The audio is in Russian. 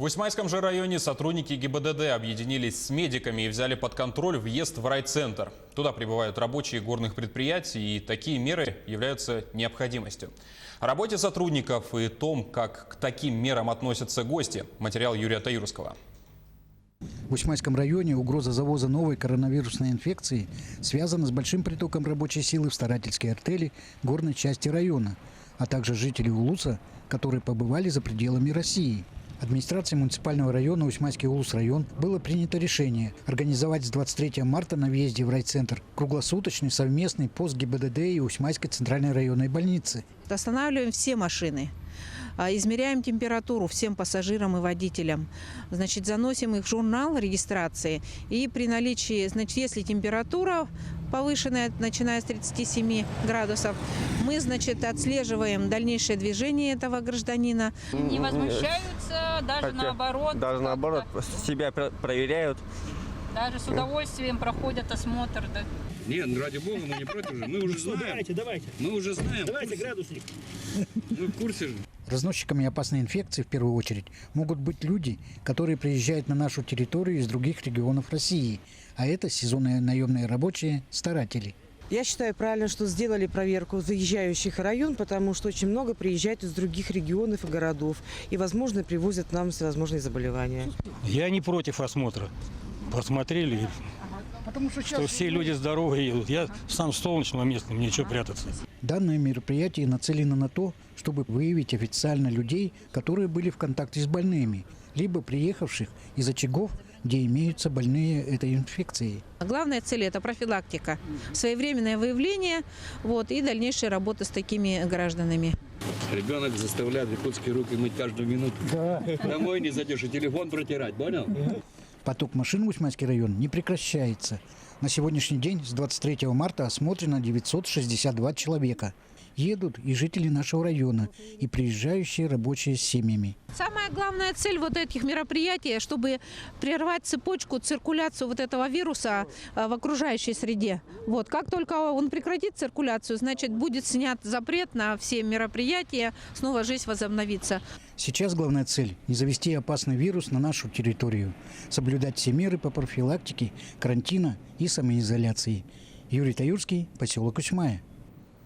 В Усмайском же районе сотрудники ГИБДД объединились с медиками и взяли под контроль въезд в райцентр. Туда прибывают рабочие горных предприятий, и такие меры являются необходимостью. О работе сотрудников и том, как к таким мерам относятся гости. Материал Юрия Таируского. В Усмайском районе угроза завоза новой коронавирусной инфекции связана с большим притоком рабочей силы в старательские артели горной части района, а также жителей Улуса, которые побывали за пределами России. Администрацией муниципального района Усмайский Улус-район было принято решение организовать с 23 марта на въезде в райцентр круглосуточный совместный пост ГИБДД и Усмайской центральной районной больницы. Останавливаем все машины, измеряем температуру всем пассажирам и водителям. Значит, заносим их в журнал регистрации. И при наличии, значит, если температура повышенная, начиная с 37 градусов, мы, значит, отслеживаем дальнейшее движение этого гражданина. Не возмущаются, даже наоборот. Даже наоборот, себя проверяют. Даже с удовольствием проходят осмотр. Да. Нет, ну ради бога, мы не против же. Мы уже знаем. Давайте. Мы уже знаем. Давайте градусник. Мы в курсе же. Разносчиками опасной инфекции в первую очередь могут быть люди, которые приезжают на нашу территорию из других регионов России, а это сезонные наемные рабочие, старатели. Я считаю правильно, что сделали проверку заезжающих в район, потому что очень много приезжают из других регионов и городов и, возможно, привозят нам всевозможные заболевания. Я не против осмотра. Посмотрели, что все люди здоровые едут. Я сам с солнечного места, мне что прятаться. Данное мероприятие нацелено на то, чтобы выявить официально людей, которые были в контакте с больными, либо приехавших из очагов, где имеются больные этой инфекцией. Главная цель – это профилактика, своевременное выявление и дальнейшая работа с такими гражданами. Ребенок заставляет якутские руки мыть каждую минуту. Да. Домой не зайдешь и телефон протирать, понял? Поток машин в Усмайский район не прекращается. На сегодняшний день с 23 марта осмотрено 962 человека. Едут и жители нашего района, и приезжающие рабочие с семьями. Самая главная цель этих мероприятий, чтобы прервать цепочку, циркуляцию этого вируса в окружающей среде. Как только он прекратит циркуляцию, значит, будет снят запрет на все мероприятия, снова жизнь возобновится. Сейчас главная цель – не завести опасный вирус на нашу территорию, соблюдать все меры по профилактике, карантина и самоизоляции. Юрий Таирский, поселок Усмая.